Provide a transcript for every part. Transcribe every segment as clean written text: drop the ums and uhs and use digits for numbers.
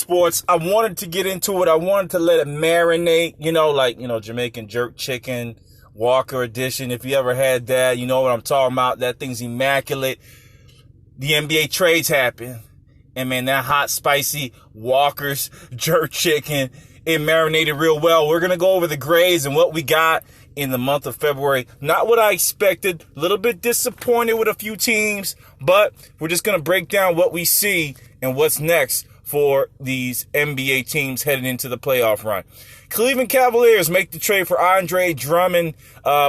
Sports. I wanted to get into it. I wanted to let it marinate, Jamaican jerk chicken, Walker edition. If you ever had that, you know what I'm talking about. That thing's immaculate. The NBA trades happen. And man, that hot, spicy Walker's jerk chicken, it marinated real well. We're going to go over the grades and what we got in the month of February. Not what I expected. A little bit disappointed with a few teams, but we're just going to break down what we see and what's next for these NBA teams heading into the playoff run. Cleveland Cavaliers make the trade for Andre Drummond.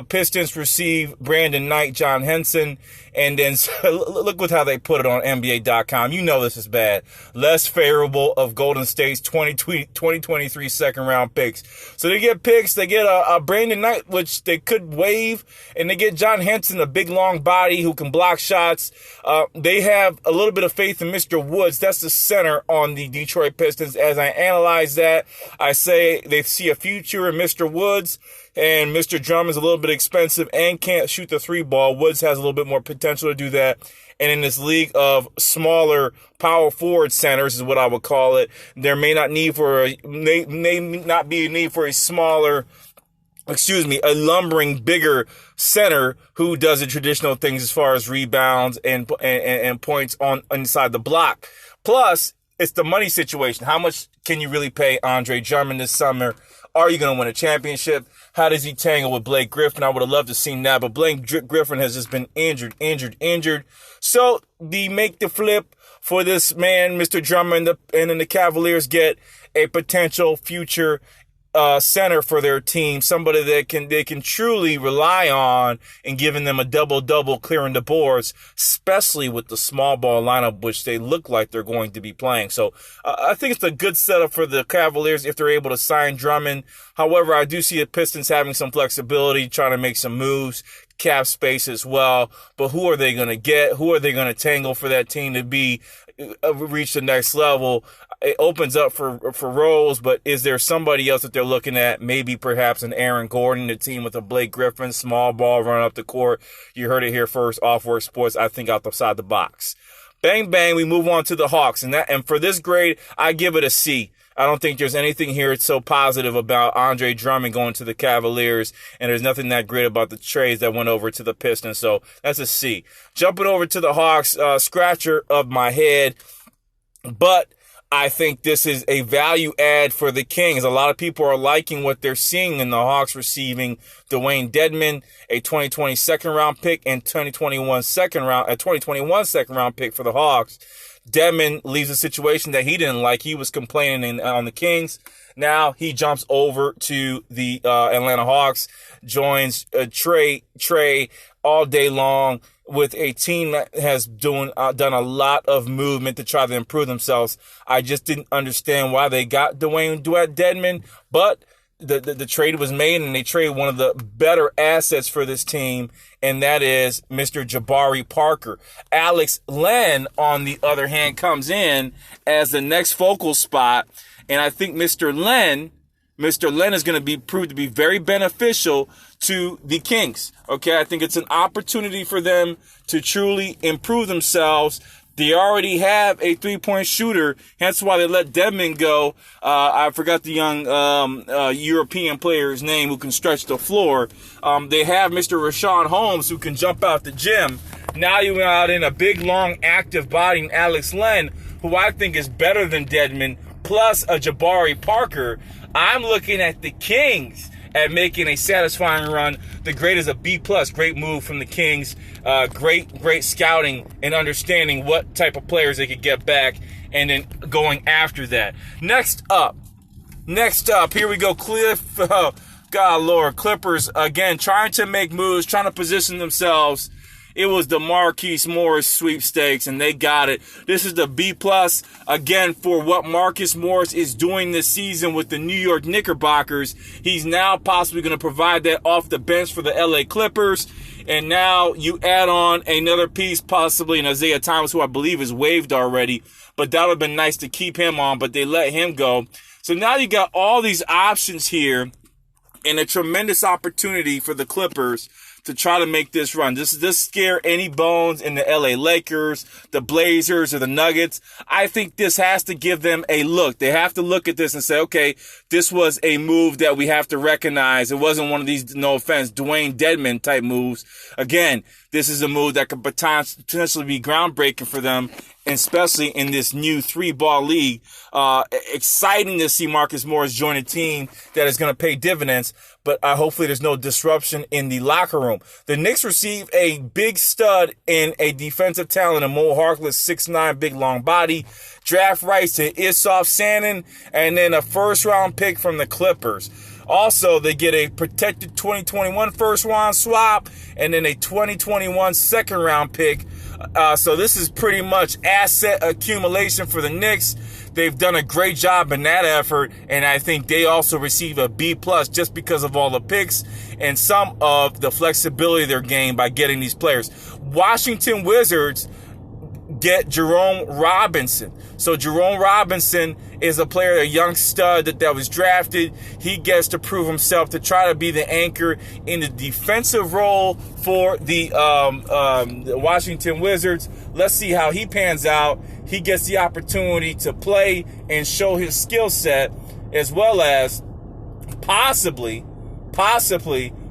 Pistons receive Brandon Knight, John Henson. And then look with how they put it on NBA.com. You know this is bad. Less favorable of Golden State's 2023 second-round picks. So they get picks. They get a Brandon Knight, which they could waive. And they get John Henson, a big, long body who can block shots. They have a little bit of faith in Mr. Woods. That's the center on the Detroit Pistons. As I analyze that, I say they see a future in Mr. Woods. And Mr. Drummond is a little bit expensive and can't shoot the three ball. Woods has a little bit more potential to do that. And in this league of smaller power forward centers is what I would call it, there may not be a need for a lumbering bigger center who does the traditional things as far as rebounds and points on inside the block. Plus, it's the money situation. How much can you really pay Andre Drummond this summer? Are you going to win a championship? How does he tangle with Blake Griffin? I would have loved to see that, but Blake Griffin has just been injured. So they make the flip for this man, Mr. Drummond, and then the Cavaliers get a potential future center for their team, somebody that they can truly rely on and giving them a double-double clearing the boards, especially with the small ball lineup, which they look like they're going to be playing. So I think it's a good setup for the Cavaliers if they're able to sign Drummond. However, I do see the Pistons having some flexibility, trying to make some moves, cap space as well. But who are they going to get? Who are they going to tangle for that team to be reach the next level? It opens up for roles, but is there somebody else that they're looking at? Maybe perhaps an Aaron Gordon, the team with a Blake Griffin, small ball, run up the court. You heard it here first, Off Work Sports, I think outside the box. Bang, bang, we move on to the Hawks. And for this grade, I give it a C. I don't think there's anything here that's so positive about Andre Drummond going to the Cavaliers, and there's nothing that great about the trades that went over to the Pistons, so that's a C. Jumping over to the Hawks, scratcher of my head, but I think this is a value add for the Kings. A lot of people are liking what they're seeing in the Hawks receiving Dwayne Dedmon, a 2020 second round pick, and 2021 second round pick for the Hawks. Dedmon leaves a situation that he didn't like. He was complaining on the Kings. Now he jumps over to the Atlanta Hawks, joins Trey all day long with a team that has done a lot of movement to try to improve themselves. I just didn't understand why they got Dwayne Dedmon, but the trade was made, and they traded one of the better assets for this team, and that is Mr. Jabari Parker. Alex Len, on the other hand, comes in as the next focal spot, and I think Mr. Len is going to be proved to be very beneficial to the Kings. Okay, I think it's an opportunity for them to truly improve themselves. They already have a three-point shooter, hence why they let Dedmon go. I forgot the young European player's name who can stretch the floor. They have Mr. Rashawn Holmes who can jump out the gym. Now you out in a big, long, active body in Alex Len, who I think is better than Dedmon, plus a Jabari Parker. I'm looking at the Kings at making a satisfying run. The grade is a B+. Great move from the Kings. Great scouting and understanding what type of players they could get back and then going after that. Next up, here we go. Clippers, again, trying to make moves, trying to position themselves. It was the Marquise Morris sweepstakes, and they got it. This is the B+, again, for what Marcus Morris is doing this season with the New York Knickerbockers. He's now possibly going to provide that off the bench for the LA Clippers. And now you add on another piece, possibly in Isaiah Thomas, who I believe is waived already. But that would have been nice to keep him on, but they let him go. So now you got all these options here and a tremendous opportunity for the Clippers to try to make this run. This scare any bones in the LA Lakers, the Blazers, or the Nuggets. I think this has to give them a look. They have to look at this and say, okay, this was a move that we have to recognize. It wasn't one of these, no offense, Dwayne Dedman type moves. Again, this is a move that could potentially be groundbreaking for them, especially in this new 3-ball league. Exciting to see Marcus Morris join a team that is going to pay dividends, but hopefully there's no disruption in the locker room. The Knicks receive a big stud in a defensive talent, a Mo Harkless, 6'9", big long body. Draft rights to Issoff Sanon, and then a first-round pick from the Clippers. Also, they get a protected 2021 first-round swap and then a 2021 second-round pick. So this is pretty much asset accumulation for the Knicks. They've done a great job in that effort, and I think they also receive a B+ just because of all the picks and some of the flexibility of their game by getting these players. Washington Wizards get Jerome Robinson. So Jerome Robinson is a player, a young stud that was drafted. He gets to prove himself to try to be the anchor in the defensive role for the Washington Wizards. Let's see how he pans out. He gets the opportunity to play and show his skill set, as well as possibly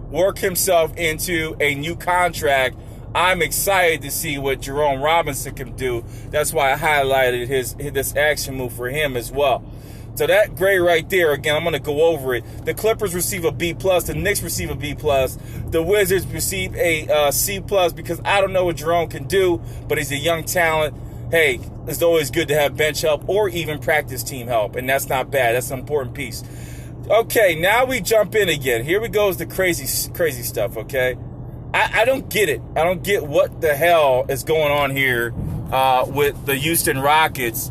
work himself into a new contract. I'm excited to see what Jerome Robinson can do. That's why I highlighted this action move for him as well. So that grade right there, again, I'm going to go over it. The Clippers receive a B+. The Knicks receive a B+. The Wizards receive a C+, because I don't know what Jerome can do, but he's a young talent. Hey, it's always good to have bench help or even practice team help, and that's not bad. That's an important piece. Okay, now we jump in again. Here we go is the crazy stuff, okay? I don't get it. I don't get what the hell is going on here with the Houston Rockets.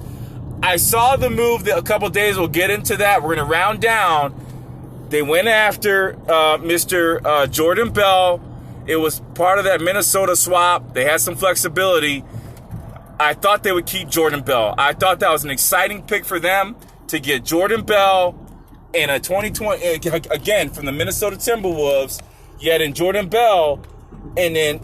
I saw the move a couple days. We'll get into that. We're going to round down. They went after Mr. Jordan Bell. It was part of that Minnesota swap. They had some flexibility. I thought they would keep Jordan Bell. I thought that was an exciting pick for them to get Jordan Bell in a 2020, again, from the Minnesota Timberwolves. Yet in Jordan Bell, and then,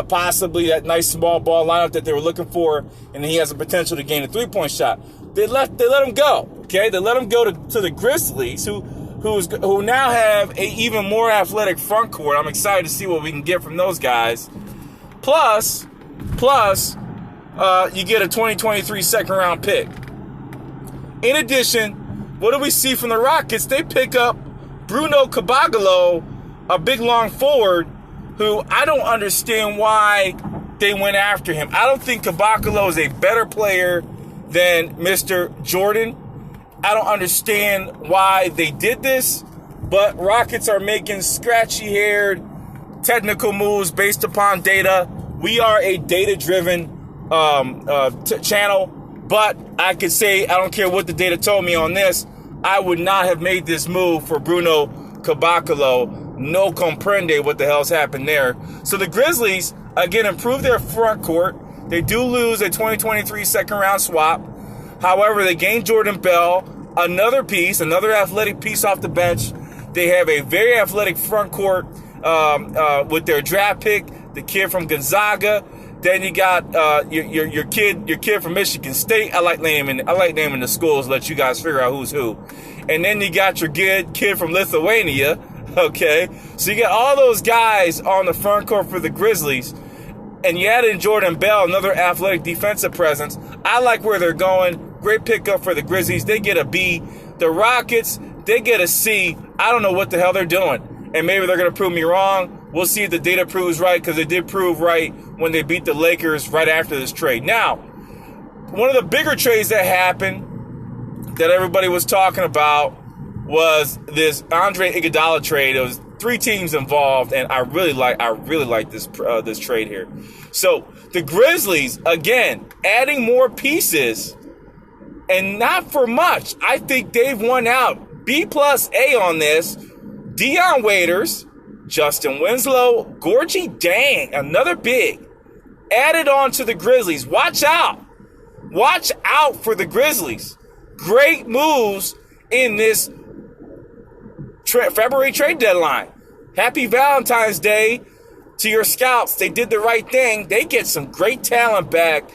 possibly that nice small ball lineup that they were looking for, and he has the potential to gain a three-point shot. They let him go, okay? They let him go to the Grizzlies, who now have a even more athletic front court. I'm excited to see what we can get from those guys. Plus, you get a 2023 second-round pick. In addition, what do we see from the Rockets? They pick up Bruno Caboclo, a big long forward, who I don't understand why they went after him. I don't think Caboclo is a better player than Mr. Jordan. I don't understand why they did this, but Rockets are making scratchy-haired technical moves based upon data. We are a data-driven channel, but I could say I don't care what the data told me on this. I would not have made this move for Bruno Caboclo. No comprende what the hell's happened there. So the Grizzlies, again, improve their front court. They do lose a 2023 second-round swap. However, they gain Jordan Bell, another athletic piece off the bench. They have a very athletic front court with their draft pick, the kid from Gonzaga. Then you got your kid from Michigan State. I like naming the schools, let you guys figure out who's who. And then you got your good kid from Lithuania. Okay, so you got all those guys on the front court for the Grizzlies, and you add in Jordan Bell, another athletic defensive presence. I like where they're going. Great pickup for the Grizzlies. They get a B. The Rockets, they get a C. I don't know what the hell they're doing, and maybe they're going to prove me wrong. We'll see if the data proves right, because they did prove right when they beat the Lakers right after this trade. Now, one of the bigger trades that happened that everybody was talking about was this Andre Iguodala trade. There was 3 teams involved, and I really like this trade here. So the Grizzlies, again, adding more pieces, and not for much. I think they've won out. B+A on this. Dion Waiters, Justin Winslow, Gorgie Dang, another big, added on to the Grizzlies. Watch out for the Grizzlies. Great moves in this February trade deadline. Happy Valentine's Day to your scouts. They did the right thing. They get some great talent back.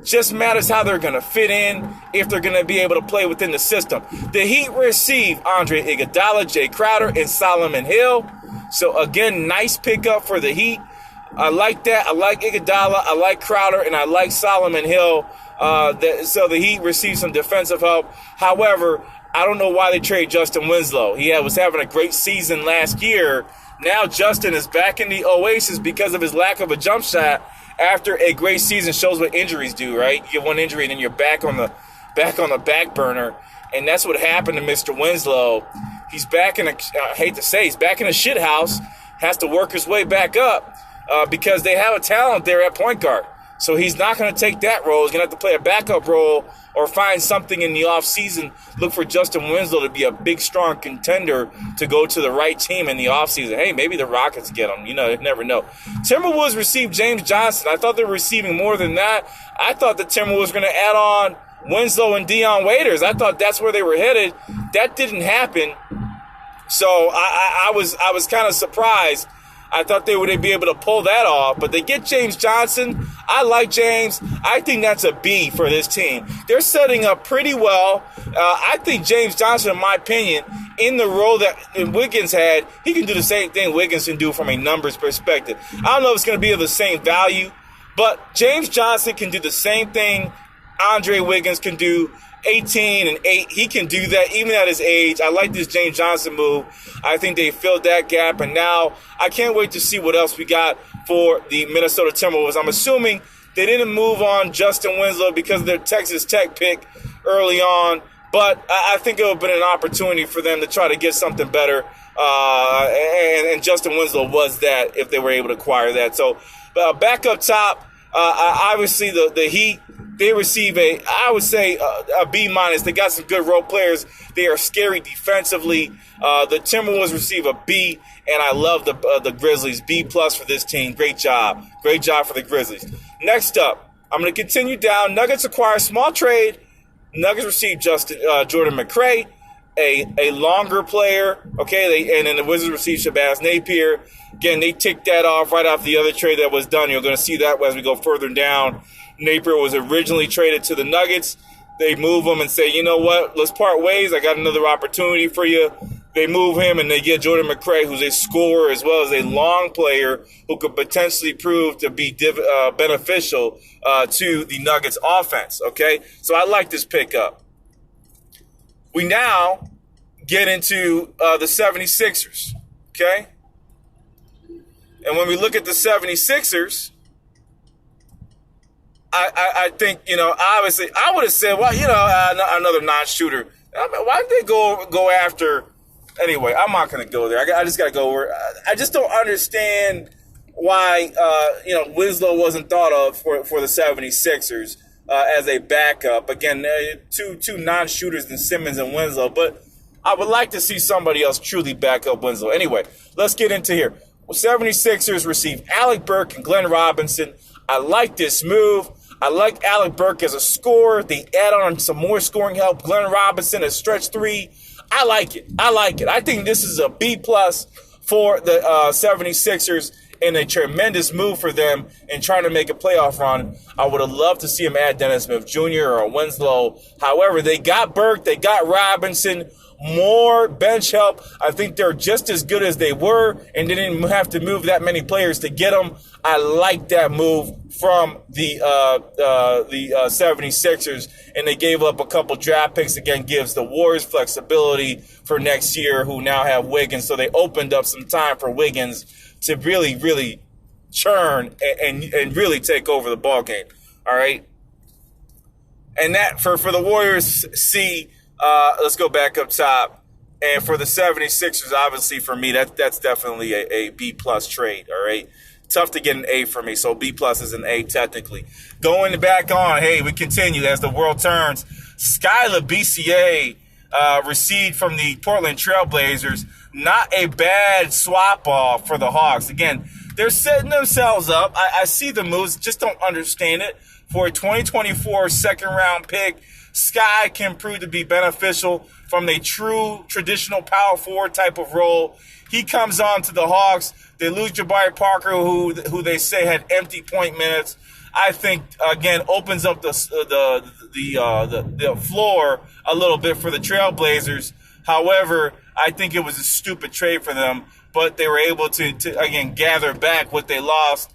Just matters how they're going to fit in, if they're going to be able to play within the system. The Heat receive Andre Iguodala, Jay Crowder, and Solomon Hill. So, again, nice pickup for the Heat. I like that. I like Iguodala. I like Crowder, and I like Solomon Hill. So the Heat received some defensive help. However, I don't know why they traded Justin Winslow. He was having a great season last year. Now Justin is back in the Oasis because of his lack of a jump shot. After a great season, shows what injuries do, right? You get one injury and then you're back on the back burner, and that's what happened to Mr. Winslow. He's back in I hate to say, he's back in a shit house. Has to work his way back up because they have a talent there at point guard. So he's not going to take that role. He's going to have to play a backup role or find something in the offseason. Look for Justin Winslow to be a big, strong contender to go to the right team in the offseason. Hey, maybe the Rockets get him. You never know. Timberwolves received James Johnson. I thought they were receiving more than that. I thought the Timberwolves were going to add on Winslow and Dion Waiters. I thought that's where they were headed. That didn't happen. So I was kind of surprised. I thought they would be able to pull that off, but they get James Johnson. I like James. I think that's a B for this team. They're setting up pretty well. I think James Johnson, in my opinion, in the role that Wiggins had, he can do the same thing Wiggins can do from a numbers perspective. I don't know if it's going to be of the same value, but James Johnson can do the same thing Andre Wiggins can do. 18 and 8, he can do that even at his age. I like this James Johnson move. I think they filled that gap, and now I can't wait to see what else we got for the Minnesota Timberwolves. I'm assuming they didn't move on Justin Winslow because of their Texas Tech pick early on, but I think it would have been an opportunity for them to try to get something better, and Justin Winslow was that if they were able to acquire that. So back up top, obviously the Heat, they receive I would say a B minus. They got some good role players. They are scary defensively. The Timberwolves receive a B, and I love the Grizzlies. B plus for this team. Great job for the Grizzlies. Next up, I'm going to continue down. Nuggets acquire small trade. Nuggets receive Jordan McRae, a longer player. Okay, and then the Wizards receive Shabazz Napier. Again, they ticked that off right off the other trade that was done. You're going to see that as we go further down. Napier was originally traded to the Nuggets. They move him and say, you know what, let's part ways. I got another opportunity for you. They move him and they get Jordan McRae, who's a scorer as well as a long player who could potentially prove to be beneficial to the Nuggets offense, okay? So I like this pickup. We now get into the 76ers, okay? And when we look at the 76ers, I think, obviously, I would have said, well, another non-shooter. I mean, why did they go after? Anyway, I'm not going to go there. I just got to go over. I just don't understand why, Winslow wasn't thought of for the 76ers as a backup. Again, two non-shooters than Simmons and Winslow, but I would like to see somebody else truly back up Winslow. Anyway, let's get into here. Well, 76ers receive Alec Burks and Glenn Robinson. I like this move. I like Alec Burks as a scorer. They add on some more scoring help. Glenn Robinson as stretch three. I like it. I think this is a B plus for the 76ers and a tremendous move for them in trying to make a playoff run. I would have loved to see him add Dennis Smith Jr. or Winslow. However, they got Burke. They got Robinson. More bench help. I think they're just as good as they were, and they didn't have to move that many players to get them. I like that move from the 76ers, and they gave up a couple draft picks. Again, gives the Warriors flexibility for next year, who now have Wiggins. So they opened up some time for Wiggins to really, really churn and really take over the ball game. All right, and that for the Warriors, see. Let's go back up top. And for the 76ers, obviously for me, that's definitely a B plus trade, all right? Tough to get an A for me, so B plus is an A technically. Going back on, hey, we continue as the world turns. Skylar BCA received from the Portland Trailblazers. Not a bad swap off for the Hawks. Again, they're setting themselves up. I see the moves, just don't understand it. For a 2024 second-round pick Sky can prove to be beneficial from a true traditional power forward type of role. He comes on to the Hawks. They lose Jabari Parker, who they say had empty point minutes. I think again opens up the floor a little bit for the Trailblazers. However, I think it was a stupid trade for them, but they were able to again gather back what they lost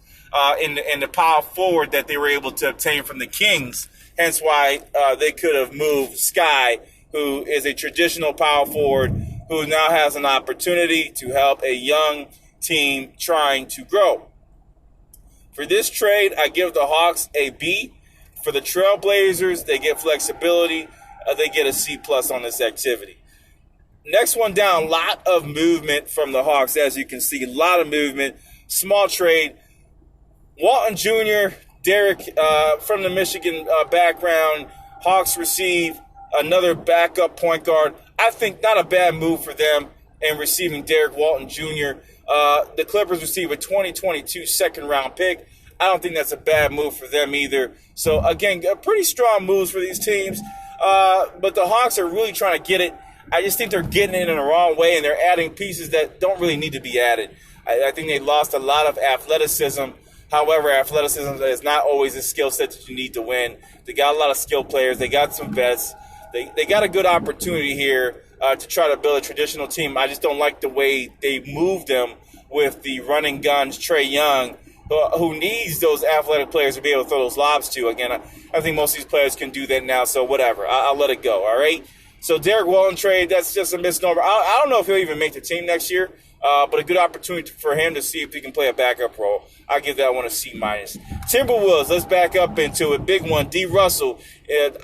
in the power forward that they were able to obtain from the Kings. Hence why they could have moved Sky, who is a traditional power forward, who now has an opportunity to help a young team trying to grow. For this trade, I give the Hawks a B. For the Trailblazers, they get flexibility. They get a C+ on this activity. Next one down, lot of movement from the Hawks, as you can see. A lot of movement. Small trade. Walton Jr., Derek from the Michigan background. Hawks receive another backup point guard. I think not a bad move for them in receiving Derek Walton Jr. The Clippers receive a 2022 second-round pick. I don't think that's a bad move for them either. So, again, pretty strong moves for these teams. But the Hawks are really trying to get it. I just think they're getting it in the wrong way, and they're adding pieces that don't really need to be added. I think they lost a lot of athleticism. However, athleticism is not always a skill set that you need to win. They got a lot of skilled players. They got some vets. They got a good opportunity here to try to build a traditional team. I just don't like the way they moved them with the running guns, Trae Young, who needs those athletic players to be able to throw those lobs to. Again, I think most of these players can do that now, so whatever. I'll let it go, all right? So Derek Walton trade, that's just a misnomer. I don't know if he'll even make the team next year, but a good opportunity for him to see if he can play a backup role. I'll give that one a C-. Timberwolves, let's back up into it. Big one, D. Russell,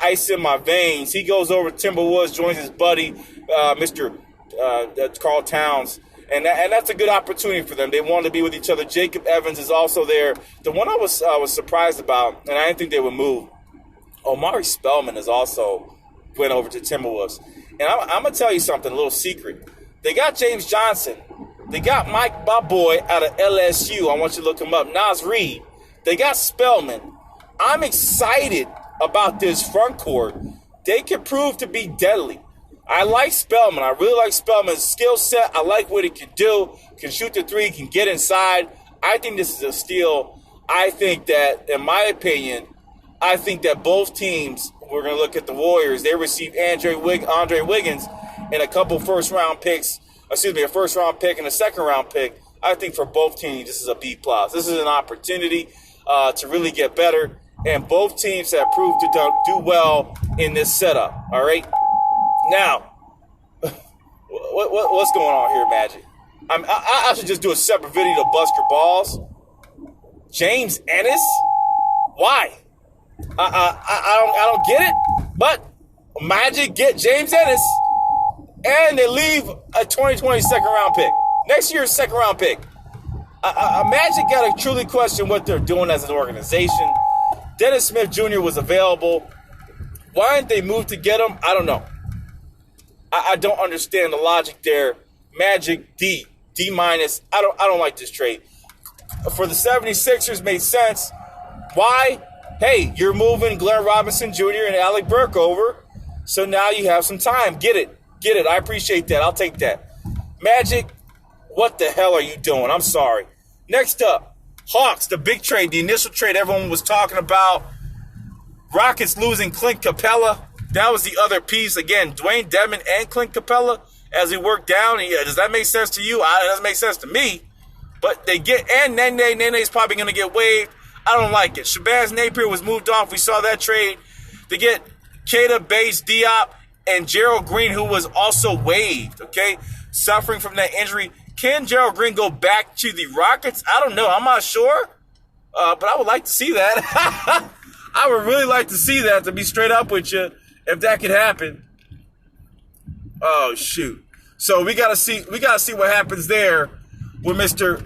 ice in my veins. He goes over to Timberwolves, joins his buddy, Mr. Karl Towns. And that's a good opportunity for them. They want to be with each other. Jacob Evans is also there. The one I was surprised about, and I didn't think they would move, Omari Spellman is also went over to Timberwolves. And I'm going to tell you something, a little secret. They got James Johnson. They got my boy out of LSU. I want you to look him up. Naz Reid. They got Spellman. I'm excited about this front court. They can prove to be deadly. I like Spellman. I really like Spellman's skill set. I like what he can do. Can shoot the three. Can get inside. I think this is a steal. I think that, in my opinion, I think that both teams, we're going to look at the Warriors, they received Andre Wiggins and a couple first-round picks. A first-round pick and a second-round pick. I think for both teams, this is a B+. This is an opportunity to really get better. And both teams have proved to do well in this setup. All right? Now, what's going on here, Magic? I should just do a separate video to bust your balls. James Ennis? Why? I don't get it. But Magic get James Ennis, and they leave a 2020 second-round pick. Next year's second-round pick. Magic got to truly question what they're doing as an organization. Dennis Smith Jr. was available. Why didn't they move to get him? I don't know. I don't understand the logic there. Magic, D-. I don't like this trade. For the 76ers, made sense. Why? Hey, you're moving Glenn Robinson Jr. and Alec Burke over, so now you have some time. Get it. I appreciate that. I'll take that. Magic, what the hell are you doing? I'm sorry. Next up, Hawks, the big trade, the initial trade everyone was talking about. Rockets losing Clint Capella. That was the other piece. Again, Dwayne Dedmon and Clint Capella as he worked down. Does that make sense to you? It doesn't make sense to me. But they get, and Nene's probably going to get waived. I don't like it. Shabazz Napier was moved off. We saw that trade. They get Keita Bates-Diop and Gerald Green, who was also waived, okay, suffering from that injury. Can Gerald Green go back to the Rockets? I don't know. I'm not sure. But I would like to see that. I would really like to see that, to be straight up with you, if that could happen. Oh, shoot. So we gotta see what happens there with Mr.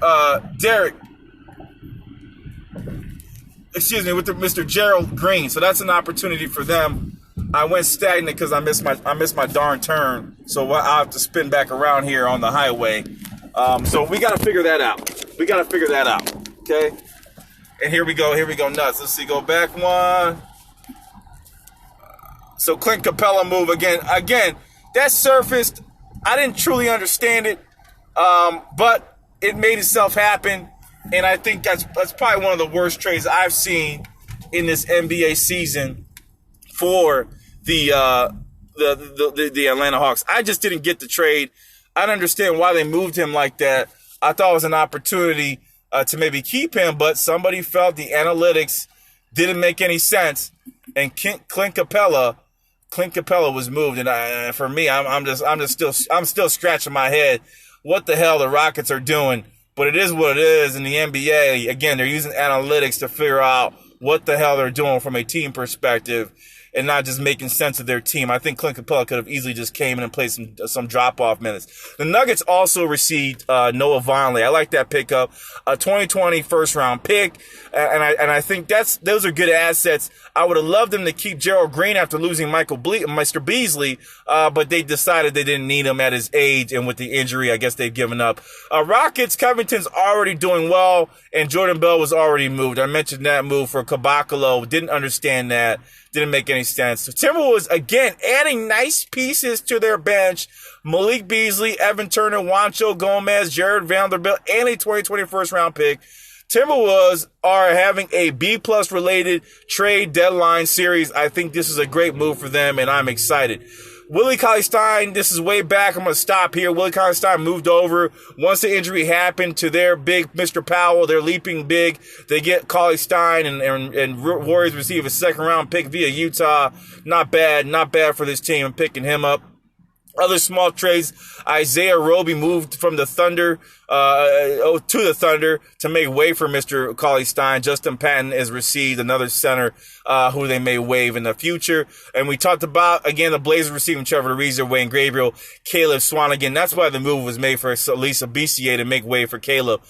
Mr. Gerald Green. So that's an opportunity for them. I went stagnant because I missed my darn turn. So I'll have to spin back around here on the highway. So we got to figure that out. Okay? And here we go nuts. Let's see, go back one. So Clint Capella move again. Again, that surfaced. I didn't truly understand it, but it made itself happen. And I think that's probably one of the worst trades I've seen in this NBA season for the Atlanta Hawks. I just didn't get the trade. I don't understand why they moved him like that. I thought it was an opportunity to maybe keep him, but somebody felt the analytics didn't make any sense, and Clint Capella was moved. And for me, I'm still scratching my head. What the hell the Rockets are doing? But it is what it is in the NBA. Again, they're using analytics to figure out what the hell they're doing from a team perspective and not just making sense of their team. I think Clint Capella could have easily just came in and played some drop-off minutes. The Nuggets also received Noah Vonleh. I like that pickup. A 2020 first-round pick, and I think those are good assets. I would have loved them to keep Gerald Green after losing Mr. Beasley, but they decided they didn't need him at his age, and with the injury, I guess they've given up. Rockets, Covington's already doing well, and Jordan Bell was already moved. I mentioned that move for Kabakalo. Didn't understand that. Didn't make any sense. So Timberwolves, again, adding nice pieces to their bench. Malik Beasley, Evan Turner, Juancho Gomez, Jared Vanderbilt, and a 2020 first-round pick. Timberwolves are having a B-plus related trade deadline series. I think this is a great move for them, and I'm excited. Willie Cauley-Stein, this is way back. I'm going to stop here. Willie Cauley-Stein moved over once the injury happened to their big Mr. Powell, their leaping big. They get Cauley-Stein, and Warriors receive a second-round pick via Utah. Not bad for this team and picking him up. Other small trades, Isaiah Roby moved from the Thunder to the Thunder to make way for Mr. Cauley-Stein. Justin Patton has received another center who they may waive in the future. And we talked about, again, the Blazers receiving Trevor Ariza, Wayne Gabriel, Caleb Swanigan. That's why the move was made for Lisa BCA to make way for Caleb.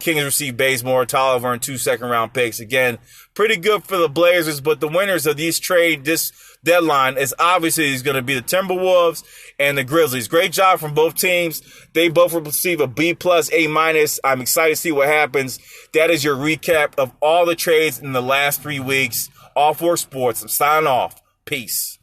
Kings received Bazemore, Tolliver, and 2 second-round picks. Again, pretty good for the Blazers, but the winners of this deadline is obviously going to be the Timberwolves and the Grizzlies. Great job from both teams. They both will receive a B+, A-. I'm excited to see what happens. That is your recap of all the trades in the last 3 weeks. All 4 sports. I'm signing off. Peace.